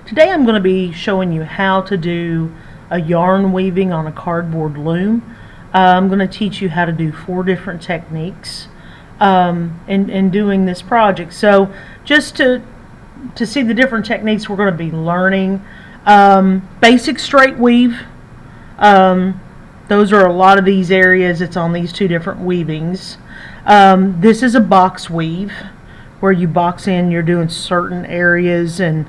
Today I'm going to be showing you how to do a yarn weaving on a cardboard loom. I'm going to teach you how to do 4 different techniques in doing this project. So just to see the different techniques we're going to be learning, basic straight weave. Those are a lot of these areas. It's on these 2 different weavings. This is a box weave where you box in, you're doing certain areas and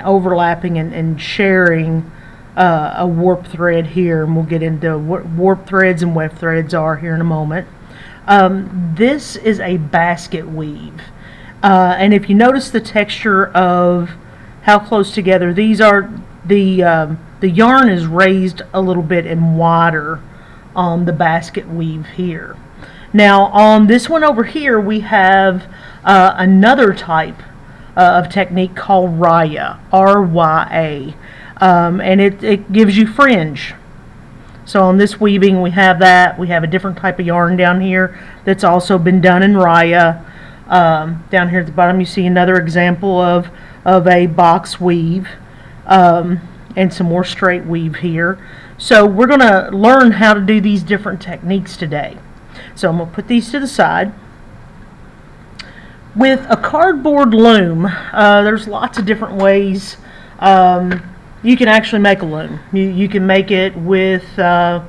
overlapping and sharing a warp thread here, and we'll get into what warp threads and weft threads are here in a moment. This is a basket weave, and if you notice the texture of how close together these are, the yarn is raised a little bit and wider on the basket weave here. Now on this one over here we have another type of technique called Rya, R-Y-A, and it gives you fringe. So on this weaving we have that. We have a different type of yarn down here that's also been done in Rya. Down here at the bottom you see another example of a box weave, and some more straight weave here. So we're going to learn how to do these different techniques today. So I'm going to put these to the side. With a cardboard loom, there's lots of different ways you can actually make a loom. You can make it with a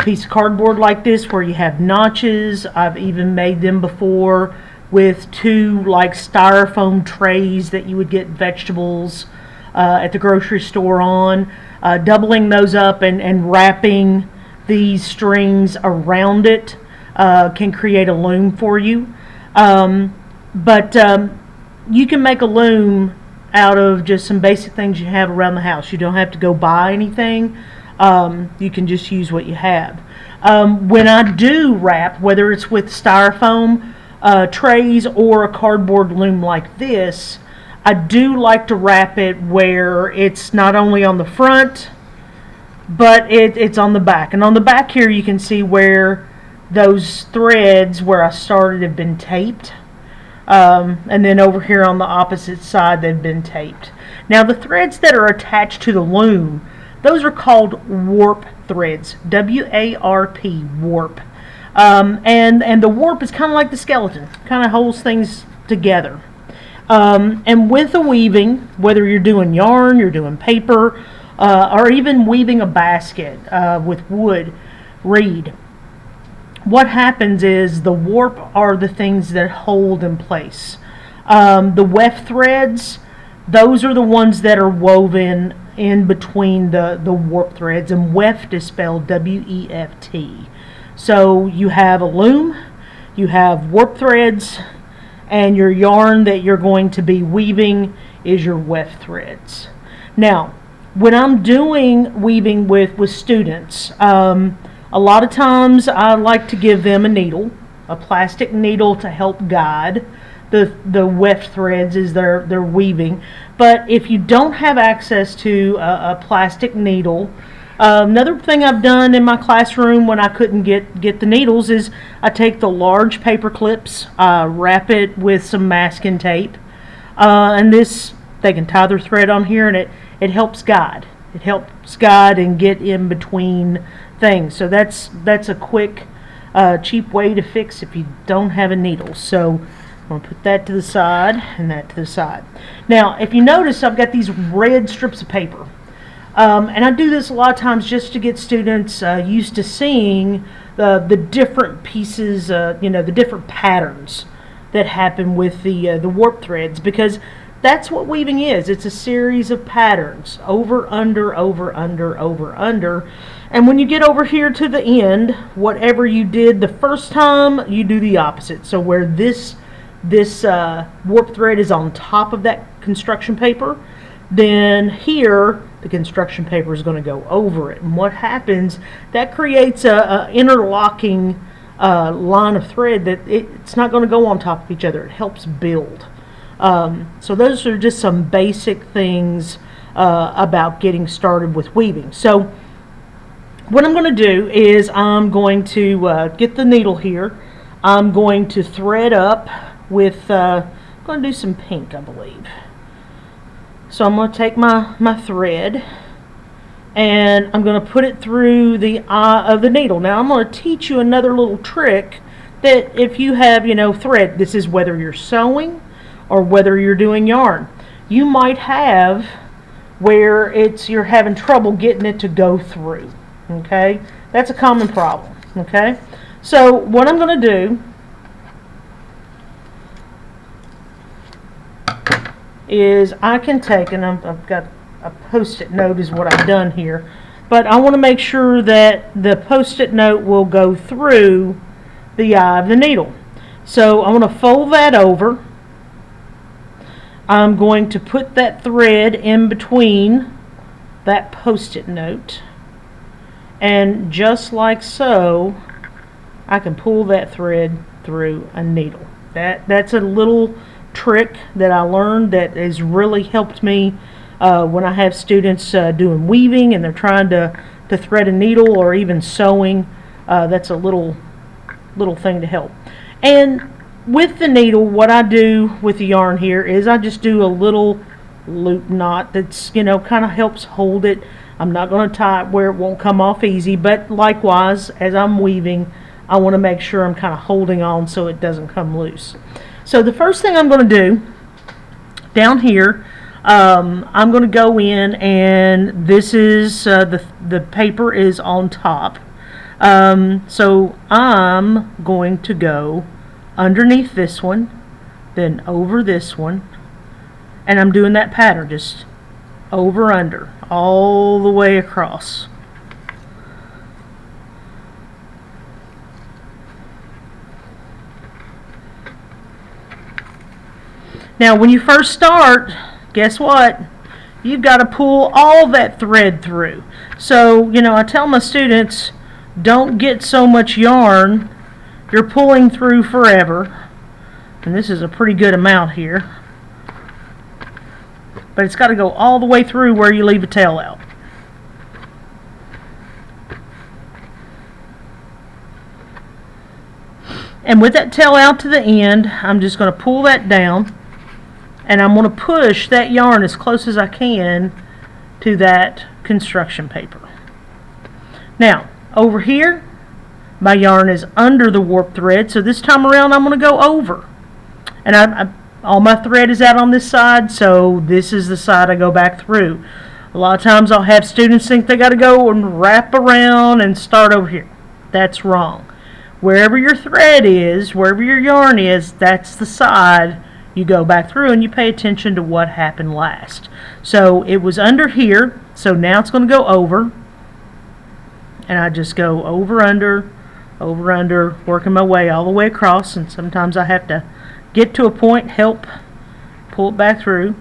piece of cardboard like this where you have notches. I've even made them before with 2 like styrofoam trays that you would get vegetables at the grocery store on. Doubling those up and wrapping these strings around it can create a loom for you. But you can make a loom out of just some basic things you have around the house. You don't have to go buy anything. You can just use what you have. When I do wrap, whether it's with styrofoam trays or a cardboard loom like this, I do like to wrap it where it's not only on the front, but it's on the back. And on the back here you can see where those threads where I started have been taped, and then over here on the opposite side they've been taped. Now the threads that are attached to the loom, those are called warp threads, W-A-R-P, warp. And the warp is kind of like the skeleton, kind of holds things together. And with the weaving, whether you're doing yarn, you're doing paper, or even weaving a basket with wood, reed, what happens is the warp are the things that hold in place. The weft threads, those are the ones that are woven in between the warp threads, and weft is spelled W-E-F-T. So you have a loom, you have warp threads, and your yarn that you're going to be weaving is your weft threads. Now, when I'm doing weaving with students, a lot of times I like to give them a needle, a plastic needle to help guide the weft threads as they're weaving. But if you don't have access to a plastic needle, another thing I've done in my classroom when I couldn't get the needles is I take the large paper clips, wrap it with some masking tape, and this, they can tie their thread on here, and it helps guide. It helps guide and get in between things. So that's a quick, cheap way to fix if you don't have a needle. So I'm going to put that to the side and that to the side. Now, if you notice, I've got these red strips of paper. And I do this a lot of times just to get students used to seeing the different pieces, the different patterns that happen with the warp threads, because that's what weaving is. It's a series of patterns, over, under, over, under, over, under. And when you get over here to the end, whatever you did the first time, you do the opposite. So where this warp thread is on top of that construction paper, then here the construction paper is going to go over it. And what happens, that creates a interlocking line of thread that it's not going to go on top of each other. It helps build. So those are just some basic things about getting started with weaving. So what I'm going to do is I'm going to get the needle here. I'm going to thread up with, I'm going to do some pink, I believe. So I'm going to take my thread and I'm going to put it through the eye of the needle. Now I'm going to teach you another little trick that if you have, thread, this is whether you're sewing or whether you're doing yarn, you might have where you're having trouble getting it to go through. Okay, that's a common problem. Okay, so what I'm going to do is I can take, and I've got a post-it note is what I've done here, but I want to make sure that the post-it note will go through the eye of the needle. So I'm going to fold that over. I'm going to put that thread in between that post-it note, and just like so I can pull that thread through a needle. That's a little trick that I learned that has really helped me when I have students doing weaving and they're trying to thread a needle, or even sewing. That's a little thing to help. And with the needle, what I do with the yarn here is I just do a little loop knot that's kind of helps hold it. I'm not going to tie it where it won't come off easy, but likewise as I'm weaving I want to make sure I'm kind of holding on so it doesn't come loose. So the first thing I'm going to do down here, I'm going to go in, and this is the paper is on top. So I'm going to go underneath this one, then over this one, and I'm doing that pattern just over under all the way across. Now when you first start, guess what? You've got to pull all that thread through. So, I tell my students, don't get so much yarn you're pulling through forever. And this is a pretty good amount here. But it's got to go all the way through where you leave a tail out. And with that tail out to the end, I'm just going to pull that down, and I'm going to push that yarn as close as I can to that construction paper. Now, over here, my yarn is under the warp thread, so this time around I'm going to go over. And all my thread is out on this side, so this is the side I go back through. A lot of times I'll have students think they got to go and wrap around and start over here. That's wrong. Wherever your thread is, wherever your yarn is, that's the side you go back through, and you pay attention to what happened last. So it was under here, so now it's going to go over, and I just go over under, working my way all the way across, and sometimes I have to get to a point, help pull it back through,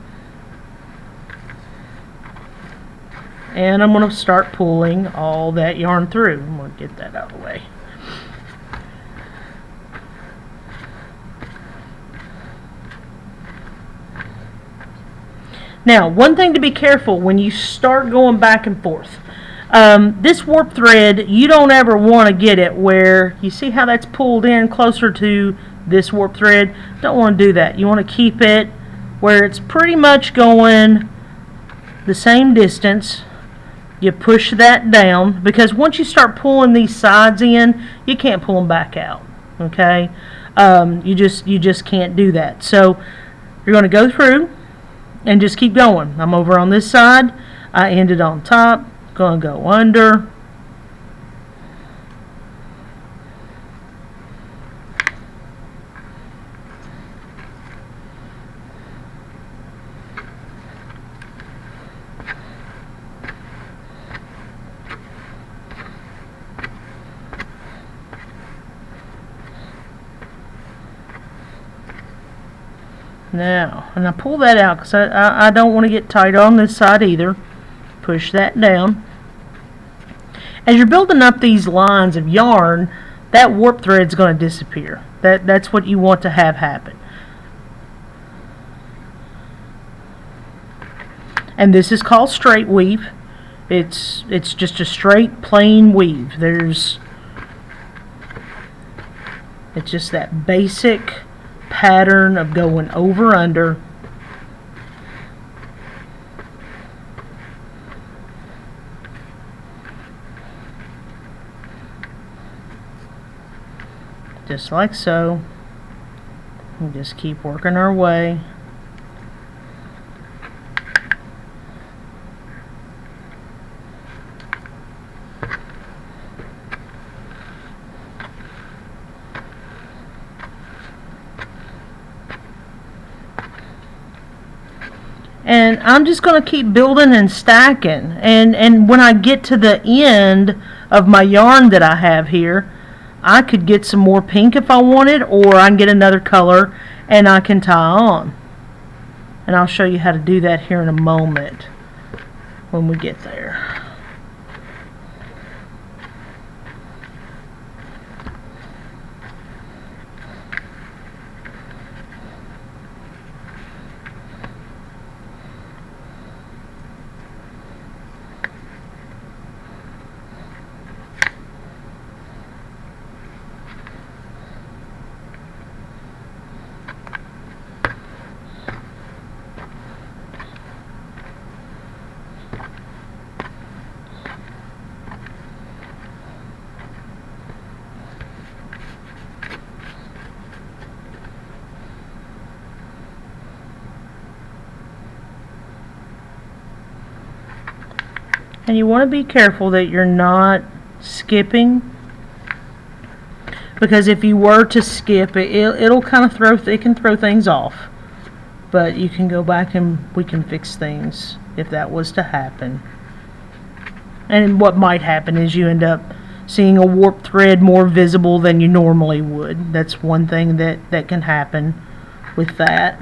and I'm going to start pulling all that yarn through. I'm going to get that out of the way. Now, one thing to be careful when you start going back and forth. This warp thread, you don't ever want to get it where, you see how that's pulled in closer to this warp thread? Don't want to do that. You want to keep it where it's pretty much going the same distance. You push that down, because once you start pulling these sides in, you can't pull them back out. Okay? You just can't do that. So you're going to go through and just keep going. I'm over on this side. I ended on top. Going to go under. Now, and I pull that out because I don't want to get tight on this side either. Push that down. As you're building up these lines of yarn, that warp thread's going to disappear. That's what you want to have happen. And this is called straight weave. It's just a straight plain weave. It's just that basic pattern of going over under just like so. And just keep working our way. And I'm just going to keep building and stacking. And when I get to the end of my yarn that I have here, I could get some more pink if I wanted, or I can get another color and I can tie on. And I'll show you how to do that here in a moment when we get there. And you want to be careful that you're not skipping, because if you were to skip it'll kind of throw things off. But you can go back and we can fix things if that was to happen. And what might happen is you end up seeing a warp thread more visible than you normally would. That's one thing that can happen with that.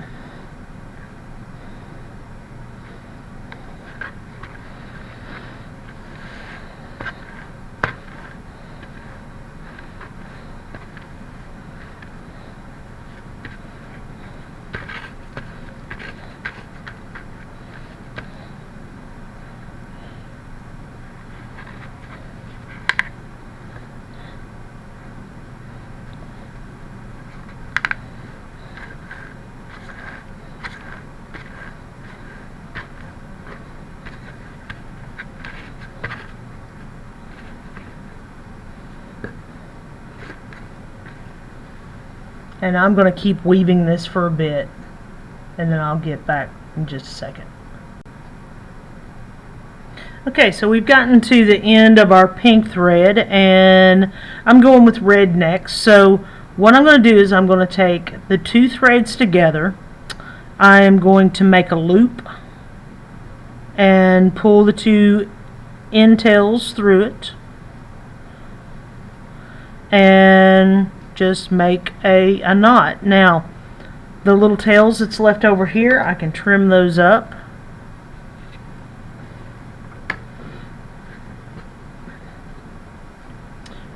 And I'm going to keep weaving this for a bit, and then I'll get back in just a second. Okay, so we've gotten to the end of our pink thread, and I'm going with red next. So what I'm going to do is I'm going to take the two threads together. I am going to make a loop and pull the two end tails through it, and just make a knot. Now the little tails that's left over here, I can trim those up.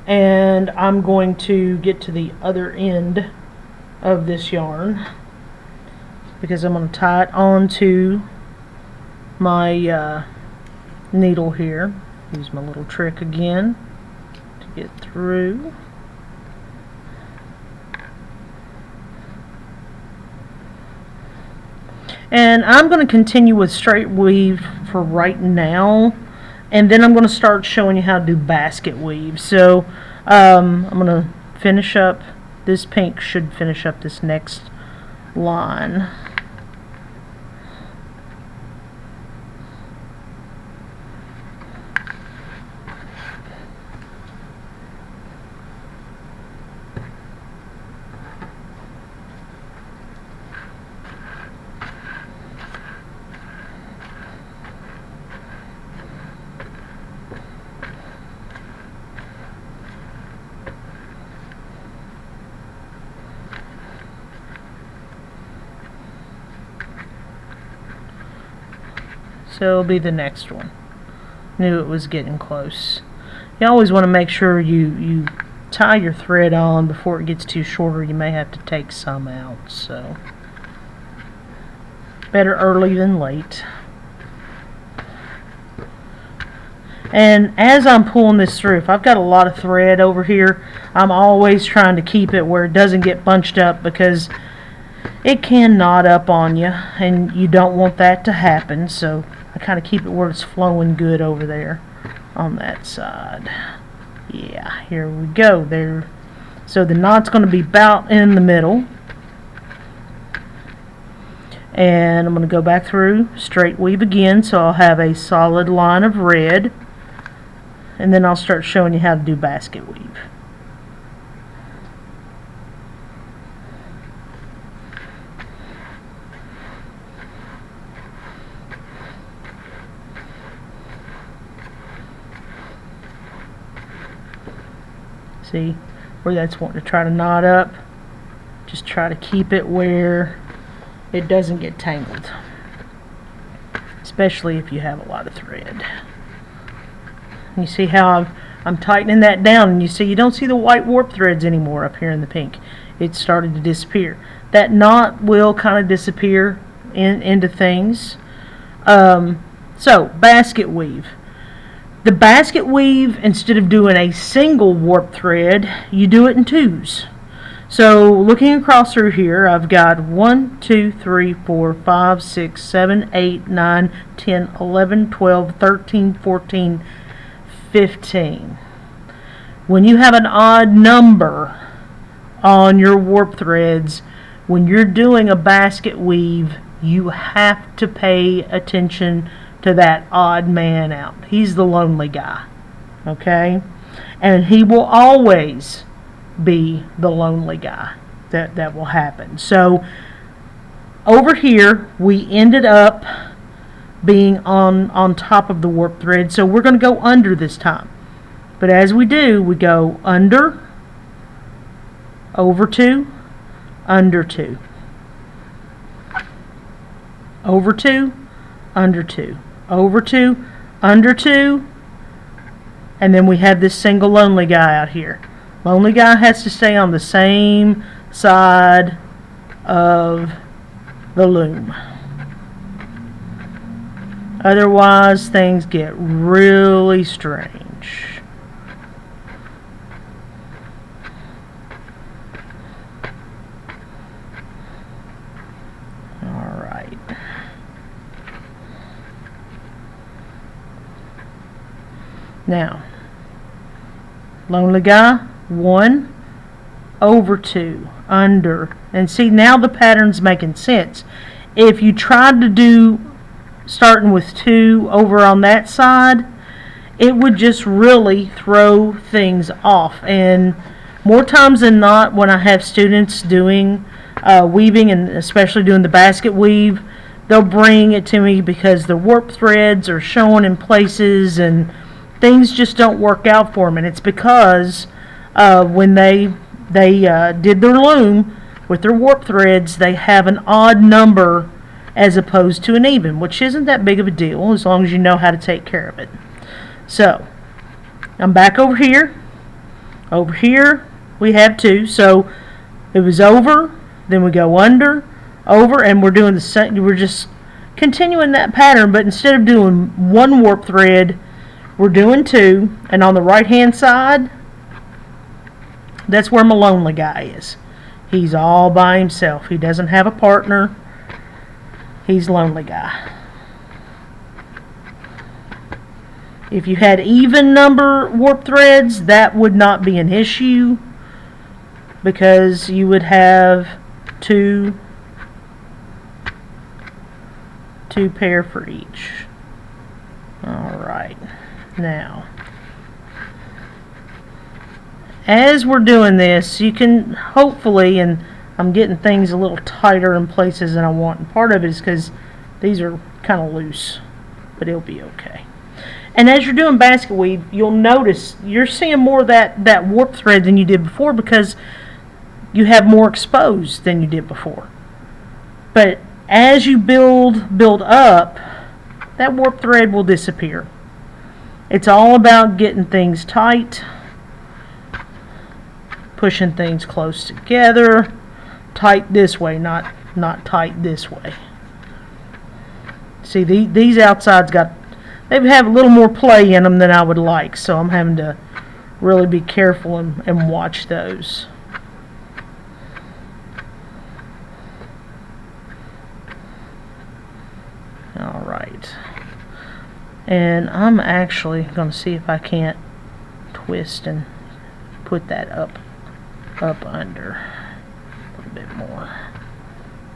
And I'm going to get to the other end of this yarn because I'm going to tie it onto my needle here. Use my little trick again to get through. And I'm going to continue with straight weave for right now, and then I'm going to start showing you how to do basket weave. So I'm going to finish up this pink, should finish up this next line. So it'll be the next one. Knew it was getting close. You always want to make sure you tie your thread on before it gets too short, or you may have to take some out. So better early than late. And as I'm pulling this through, if I've got a lot of thread over here, I'm always trying to keep it where it doesn't get bunched up, because it can knot up on you and you don't want that to happen. So I kind of keep it where it's flowing good over there on that side. Yeah, here we go. There, So the knot's going to be about in the middle. And I'm going to go back through, straight weave again, so I'll have a solid line of red. And then I'll start showing you how to do basket weave. See where that's wanting to try to knot up? Just try to keep it where it doesn't get tangled, especially if you have a lot of thread. You see how I'm tightening that down, and you see you don't see the white warp threads anymore up here in the pink. It's started to disappear. That knot will kind of disappear into things. So basket weave. The basket weave, instead of doing a single warp thread, you do it in twos. So looking across through here, I've got 1, 2, 3, 4, 5, 6, 7, 8, 9, 10, 11, 12, 13, 14, 15. When you have an odd number on your warp threads, when you're doing a basket weave, you have to pay attention to that odd man out. He's the lonely guy, okay? And he will always be the lonely guy. That will happen. So over here we ended up being on top of the warp thread, so we're going to go under this time. But as we do, we go under, over 2, under 2, over 2, under 2, over 2, under 2, and then we have this single lonely guy out here. Lonely guy has to stay on the same side of the loom. Otherwise, things get really strange. All right. Now, lonely guy, 1, over 2, under. And see, now the pattern's making sense. If you tried to do starting with 2 over on that side, it would just really throw things off. And more times than not, when I have students doing weaving, and especially doing the basket weave, they'll bring it to me because the warp threads are showing in places and things just don't work out for them. And it's because when they did their loom with their warp threads, they have an odd number as opposed to an even, which isn't that big of a deal as long as you know how to take care of it. So I'm back over here. Over here we have 2, so it was over, then we go under, over, and we're doing the same. We're just continuing that pattern, but instead of doing 1 warp thread, we're doing 2. And on the right hand side, that's where my lonely guy is. He's all by himself. He doesn't have a partner. He's lonely guy. If you had even number warp threads, that would not be an issue, because you would have two pair for each. Alright, now as we're doing this, you can hopefully, and I'm getting things a little tighter in places than I want, and part of it is because these are kind of loose, but it'll be okay. And as you're doing basket weave, you'll notice you're seeing more of that warp thread than you did before, because you have more exposed than you did before. But as you build up, that warp thread will disappear. It's all about getting things tight, pushing things close together, tight this way, not tight this way. See, these outsides they have a little more play in them than I would like, so I'm having to really be careful and watch those. Alright, and I'm actually going to see if I can't twist and put that up up under a little bit more.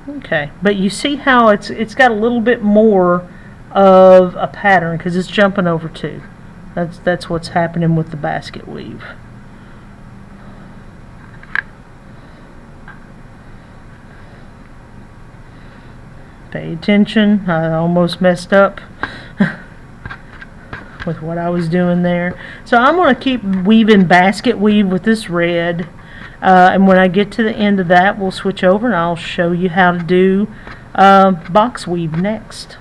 Okay, but you see how it's got a little bit more of a pattern because it's jumping over two. That's what's happening with the basket weave. Pay attention. I almost messed up with what I was doing there. So I'm going to keep weaving basket weave with this red. And when I get to the end of that, we'll switch over and I'll show you how to do box weave next.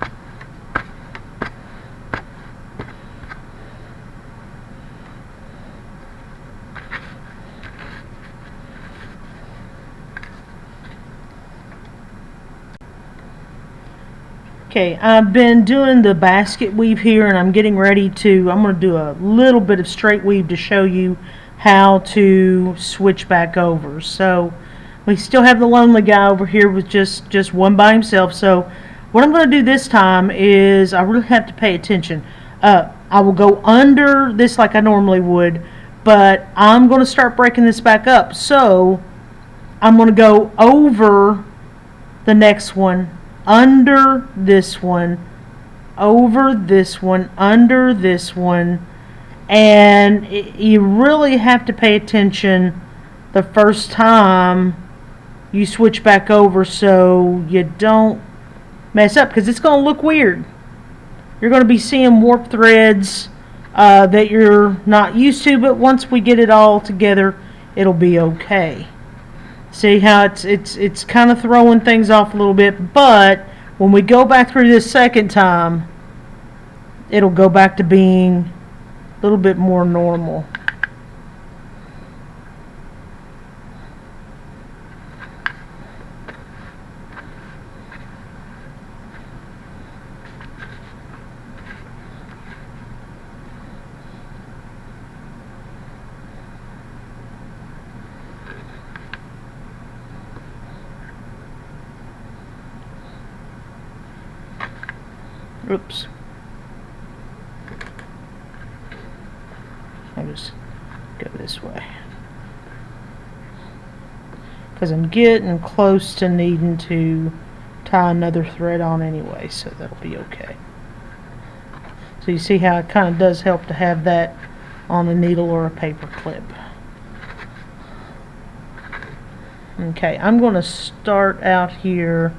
Okay, I've been doing the basket weave here and I'm getting ready to, I'm going to do a little bit of straight weave to show you how to switch back over. So we still have the lonely guy over here with just one by himself. So what I'm going to do this time is I really have to pay attention. I will go under this like I normally would, but I'm going to start breaking this back up. So I'm going to go over the next one, under this one, over this one, under this one, and you really have to pay attention the first time you switch back over so you don't mess up, because it's going to look weird. You're going to be seeing warp threads that you're not used to, but once we get it all together, it'll be okay. See how it's kind of throwing things off a little bit, but when we go back through this second time, it'll go back to being a little bit more normal. Oops. I'll just go this way, because I'm getting close to needing to tie another thread on anyway, so that'll be okay. So you see how it kind of does help to have that on a needle or a paper clip. Okay, I'm going to start out here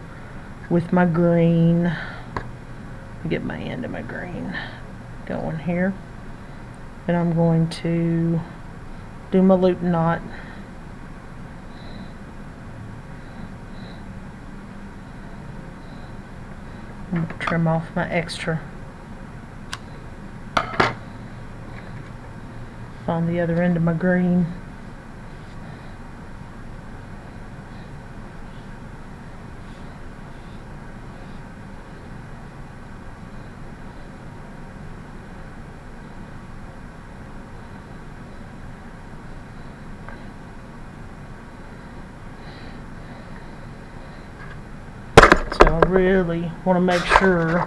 with my green. Get my end of my green going here, and I'm going to do my loop knot. I'm going to trim off my extra. Find the other end of my green. I really want to make sure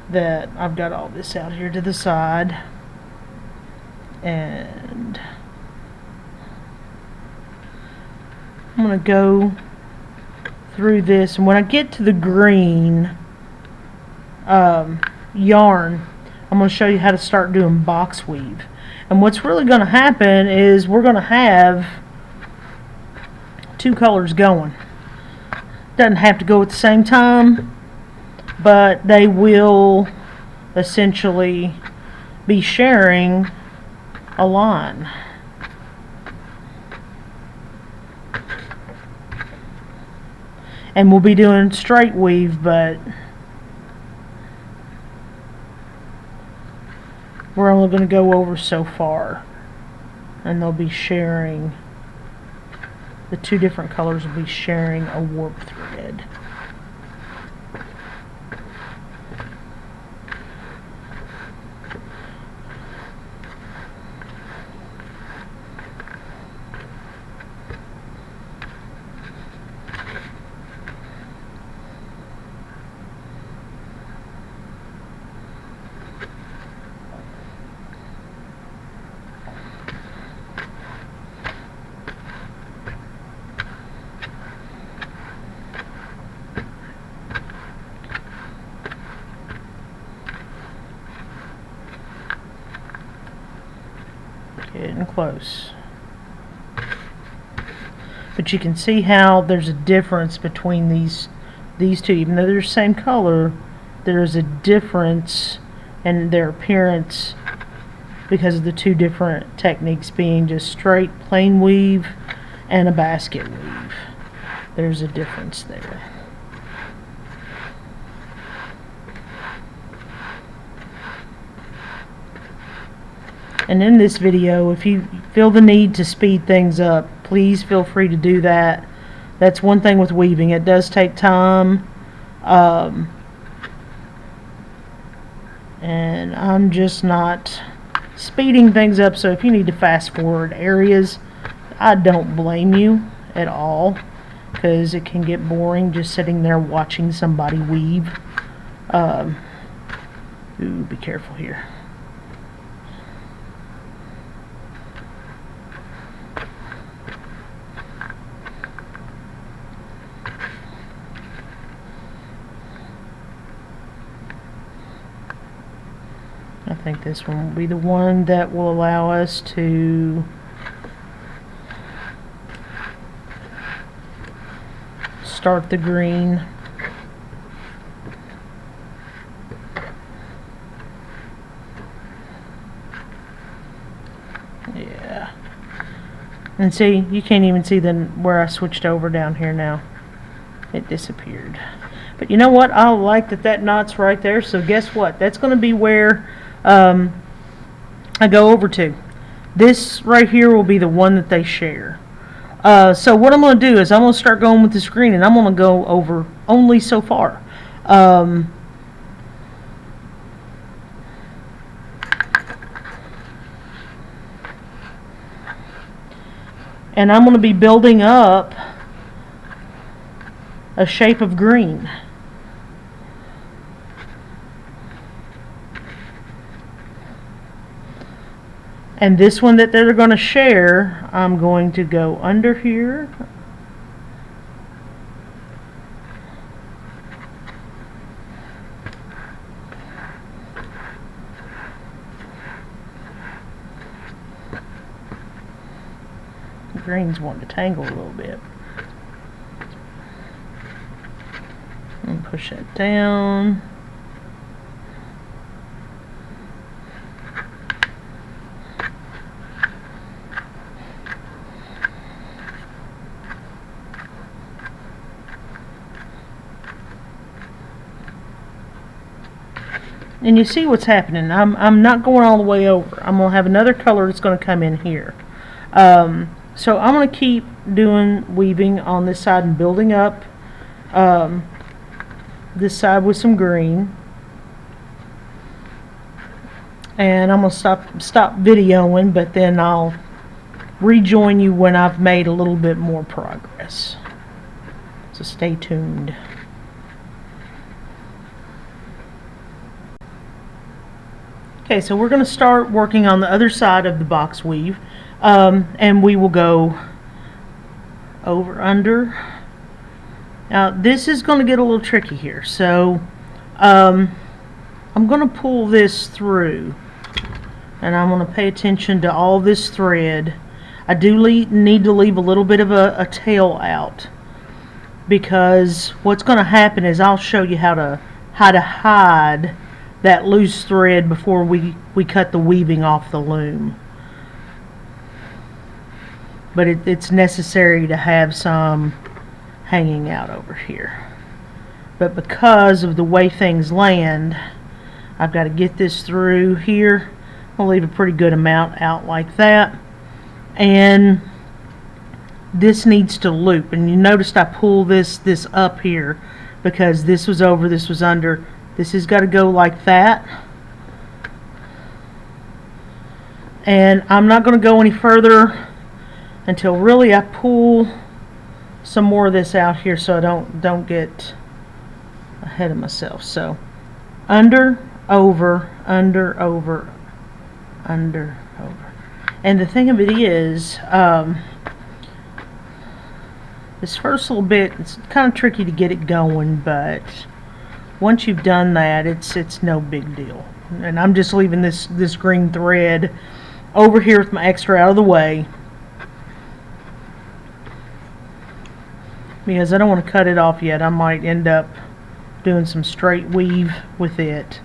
that I've got all this out here to the side, and I'm going to go through this, and when I get to the green yarn, I'm going to show you how to start doing box weave. And what's really going to happen is we're going to have two colors going. Doesn't have to go at the same time, but they will essentially be sharing a line. And we'll be doing straight weave, but we're only going to go over so far, and they'll be sharing. The two different colors will be sharing a warp thread. Getting close. But you can see how there's a difference between these two. Even though they're the same color, there's a difference in their appearance because of the two different techniques being just straight plain weave and a basket weave. There's a difference there. And in this video, if you feel the need to speed things up, please feel free to do that. That's one thing with weaving. It does take time. And I'm just not speeding things up, so if you need to fast forward areas, I don't blame you at all, because it can get boring just sitting there watching somebody weave. Ooh, be careful here. I think this one will be the one that will allow us to start the green. Yeah. And see, you can't even see where I switched over down here now. It disappeared. But you know what? I like that knot's right there, so guess what? That's going to be where I go over to. This right here will be the one that they share. So what I'm going to do is I'm going to start going with this green, and I'm going to go over only so far. And I'm going to be building up a shape of green. And this one that they're going to share, I'm going to go under here. The green's wanting to tangle a little bit. And push that down. And you see what's happening. I'm not going all the way over. I'm going to have another color that's going to come in here. So I'm going to keep doing weaving on this side and building up this side with some green. And I'm going to stop videoing, but then I'll rejoin you when I've made a little bit more progress. So stay tuned. Okay, so we're going to start working on the other side of the box weave, and we will go over, under. Now this is going to get a little tricky here, so I'm going to pull this through, and I'm going to pay attention to all this thread. I do need to leave a little bit of a tail out, because what's going to happen is I'll show you how to hide that loose thread before we cut the weaving off the loom. But it's necessary to have some hanging out over here. But because of the way things land, I've got to get this through here. I'll leave a pretty good amount out like that. And this needs to loop. And you noticed I pulled this up here because this was over, this was under. This has got to go like that. And I'm not going to go any further until really I pull some more of this out here, so I don't get ahead of myself. So under, over, under, over, under, over. And the thing of it is, this first little bit, it's kind of tricky to get it going, but once you've done that, it's no big deal. And I'm just leaving this green thread over here with my extra out of the way, because I don't want to cut it off yet. I might end up doing some straight weave with it.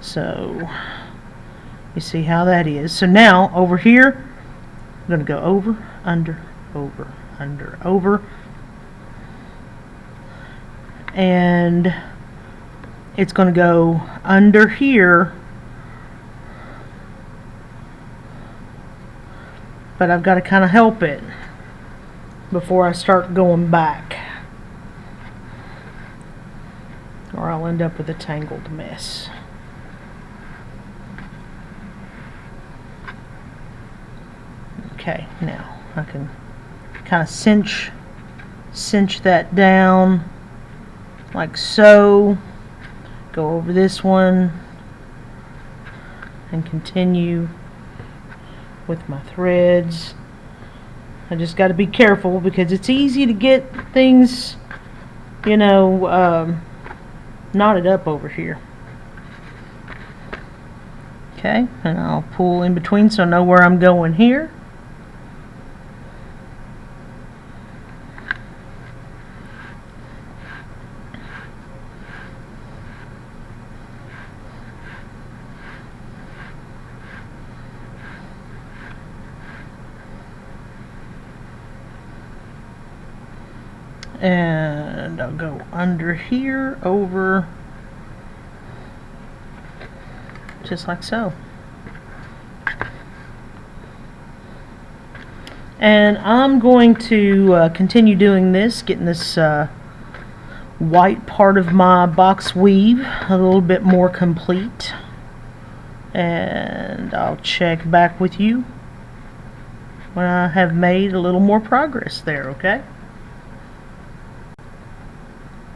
So you see how that is. So now over here, I'm going to go over, under, over, under, over, and it's going to go under here, but I've got to kind of help it before I start going back, or I'll end up with a tangled mess. Okay, now I can kind of cinch that down like so, go over this one and continue with my threads. I just got to be careful because it's easy to get things, you know, knotted up over here. Okay, and I'll pull in between so I know where I'm going here. And I'll go under here, over, just like so. And I'm going to continue doing this, getting this white part of my box weave a little bit more complete. And I'll check back with you when I have made a little more progress there, okay?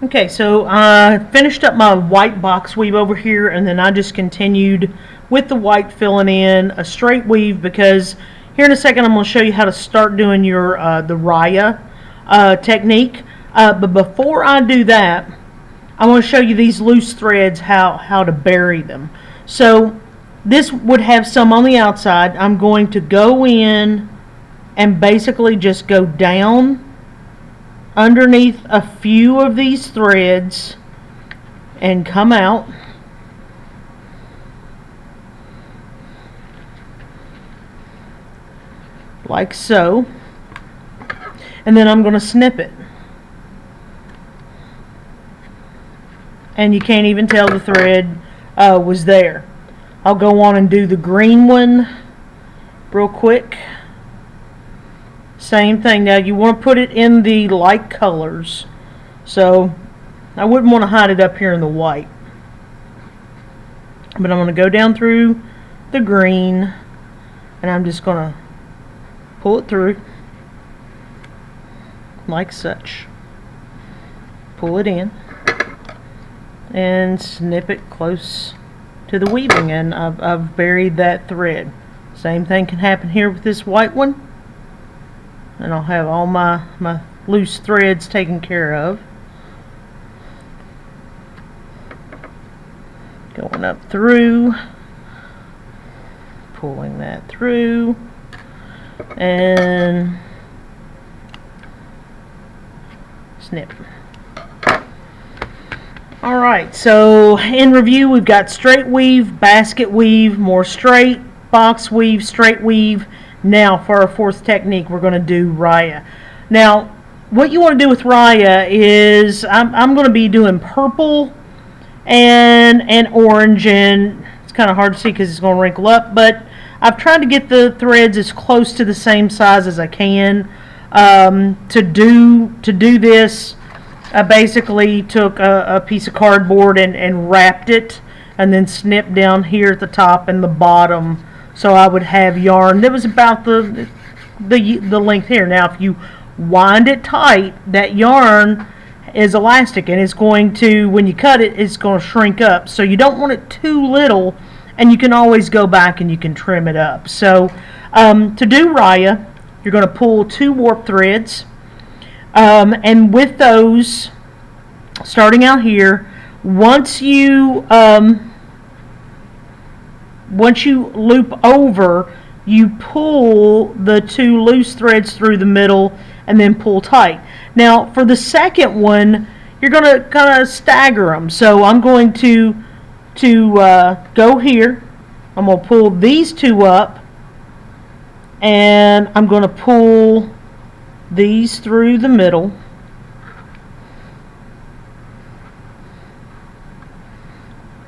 Okay, so I finished up my white box weave over here, and then I just continued with the white filling in a straight weave, because here in a second I'm going to show you how to start doing your the raya technique. But before I do that, I want to show you these loose threads, how to bury them. So this would have some on the outside. I'm going to go in and basically just go down underneath a few of these threads and come out like so, and then I'm going to snip it, and you can't even tell the thread was there. I'll go on and do the green one real quick. Same thing. Now you want to put it in the light colors, so I wouldn't want to hide it up here in the white, but I'm going to go down through the green, and I'm just going to pull it through like such, pull it in and snip it close to the weaving, and I've buried that thread. Same thing can happen here with this white one, and I'll have all my loose threads taken care of. Going up through, pulling that through, and snip. Alright, so in review, we've got straight weave, basket weave, more straight, box weave, straight weave. Now for our fourth technique, we're going to do raya. Now what you want to do with raya is I'm going to be doing purple and orange, and it's kind of hard to see because it's going to wrinkle up, but I've tried to get the threads as close to the same size as I can. To do this, I basically took a piece of cardboard and wrapped it, and then snipped down here at the top and the bottom, so I would have yarn that was about the length here. Now if you wind it tight, that yarn is elastic, and it's going to, when you cut it, it's going to shrink up, so you don't want it too little, and you can always go back and you can trim it up. So to do raya, you're going to pull 2 warp threads, and with those, starting out here, once you loop over, you pull the 2 loose threads through the middle and then pull tight. Now for the second one, you're going to kind of stagger them. So I'm going to go here. I'm going to pull these 2 up, and I'm going to pull these through the middle.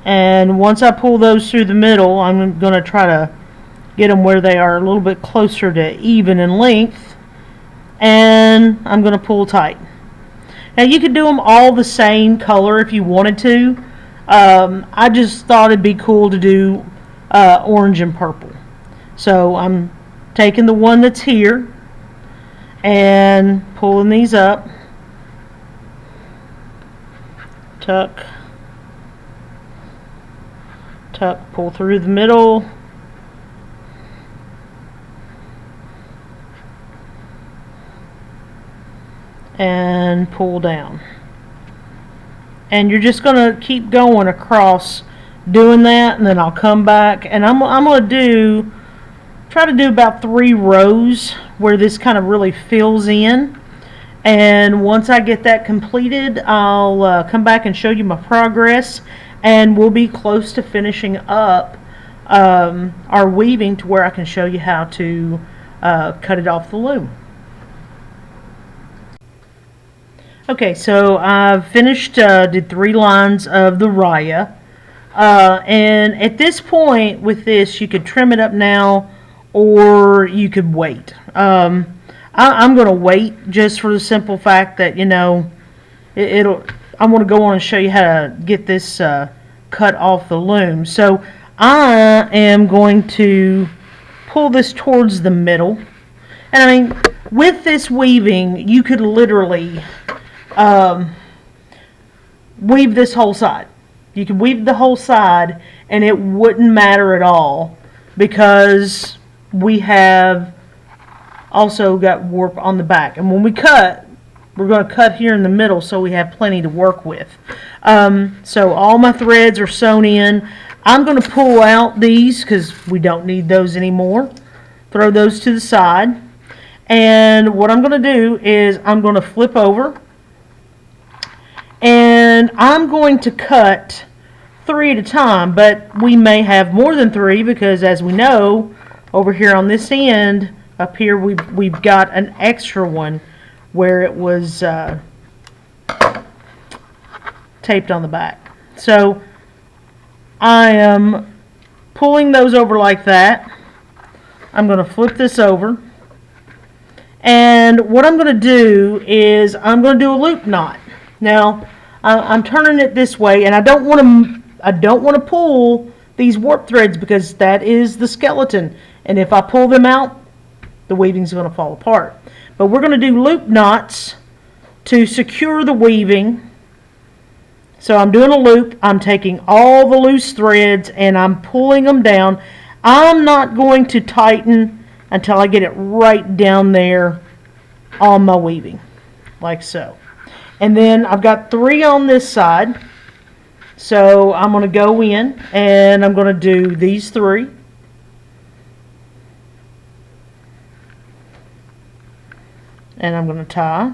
And once I pull those through the middle, I'm going to try to get them where they are a little bit closer to even in length, and I'm going to pull tight. Now you could do them all the same color if you wanted to. I just thought it'd be cool to do orange and purple. So I'm taking the one that's here and pulling these up. Tuck, tuck, pull through the middle. And pull down. And you're just going to keep going across doing that, and then I'll come back and I'm going to try to do about 3 rows where this kind of really fills in. And once I get that completed, I'll come back and show you my progress, and we'll be close to finishing up our weaving to where I can show you how to cut it off the loom. Okay, so I've finished, did 3 lines of the raya, and at this point with this, you could trim it up now, or you could wait. I'm going to wait just for the simple fact that, you know, I'm going to go on and show you how to get this cut off the loom. So I am going to pull this towards the middle, and I mean, with this weaving, you could literally weave this whole side. You could weave the whole side and it wouldn't matter at all, because we have also got warp on the back, and when we cut, we're going to cut here in the middle so we have plenty to work with. So all my threads are sewn in. I'm going to pull out these because we don't need those anymore. Throw those to the side, and what I'm going to do is I'm going to flip over, and I'm going to cut 3 at a time, but we may have more than 3, because as we know, over here on this end up here, we've got an extra one where it was taped on the back. So I am pulling those over like that. I'm going to flip this over, and what I'm going to do is I'm going to do a loop knot. Now I'm turning it this way, and I don't want to pull these warp threads, because that is the skeleton, and if I pull them out, the weaving's going to fall apart. But we're going to do loop knots to secure the weaving. So I'm doing a loop. I'm taking all the loose threads and I'm pulling them down. I'm not going to tighten until I get it right down there on my weaving, like so. And then I've got 3 on this side, so I'm going to go in and I'm going to do these 3. And I'm going to tie.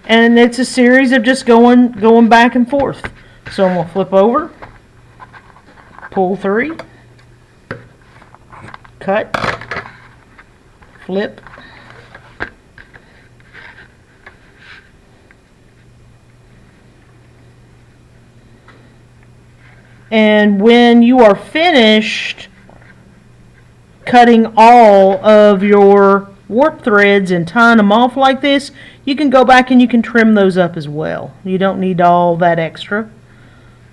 And it's a series of just going back and forth. So I'm going to flip over, pull 3, cut, flip, and when you are finished cutting all of your warp threads and tying them off like this, you can go back and you can trim those up as well. You don't need all that extra.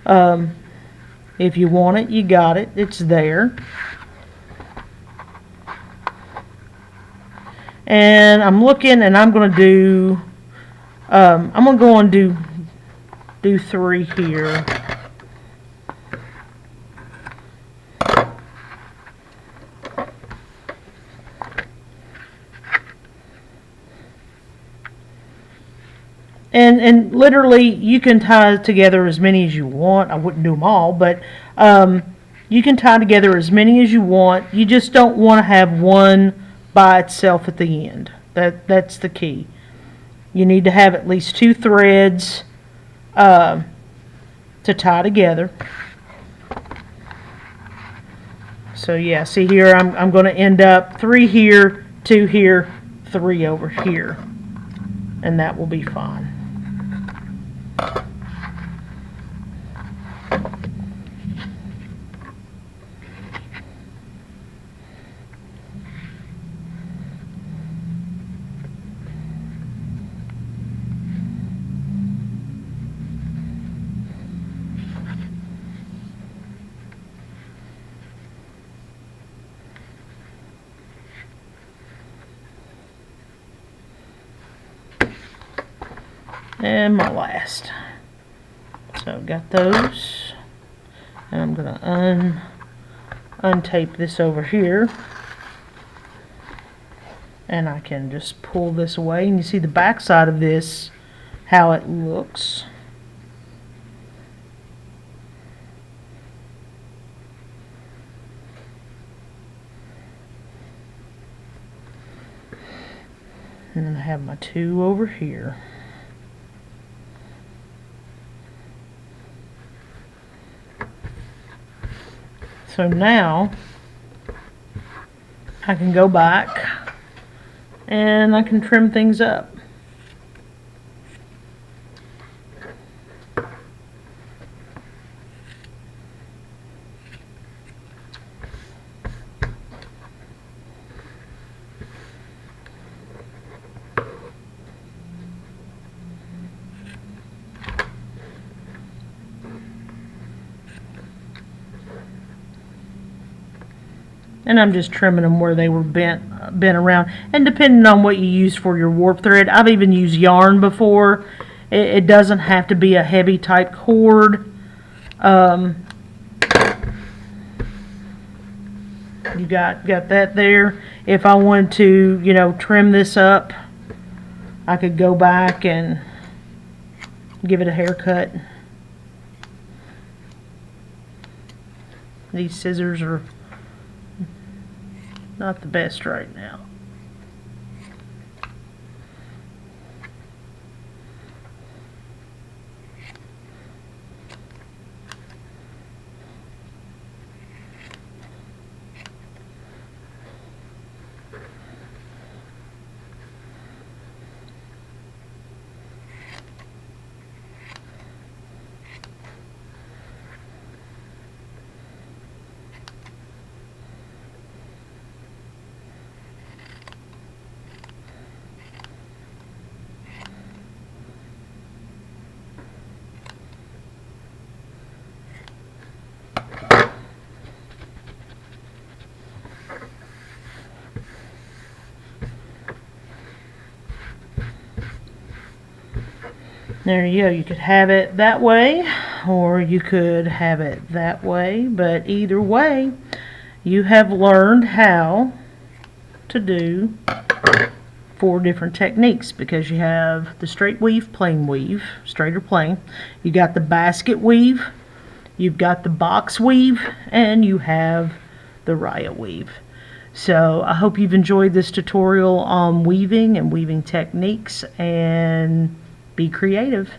If you want it, you got it. It's there. And I'm looking, and I'm going to do I'm going to go and do 3 here. And literally, you can tie together as many as you want. I wouldn't do them all, but You can tie together as many as you want. You just don't want to have one by itself at the end. That's the key. You need to have at least 2 threads to tie together. So yeah, see here, I'm going to end up 3 here, 2 here, 3 over here, and that will be fine. And my last. So I've got those, and I'm going to untape this over here, and I can just pull this away, and you see the back side of this, how it looks. And then I have my 2 over here. So now I can go back and I can trim things up. And I'm just trimming them where they were bent around. And depending on what you use for your warp thread, I've even used yarn before. It doesn't have to be a heavy type cord. You got that there. If I wanted to, you know, trim this up, I could go back and give it a haircut. These scissors are not the best right now. There you go. You could have it that way, or you could have it that way, but either way, you have learned how to do 4 different techniques, because you have the straight weave, plain weave, straight or plain, you got the basket weave, you've got the box weave, and you have the raya weave. So I hope you've enjoyed this tutorial on weaving and weaving techniques, and be creative.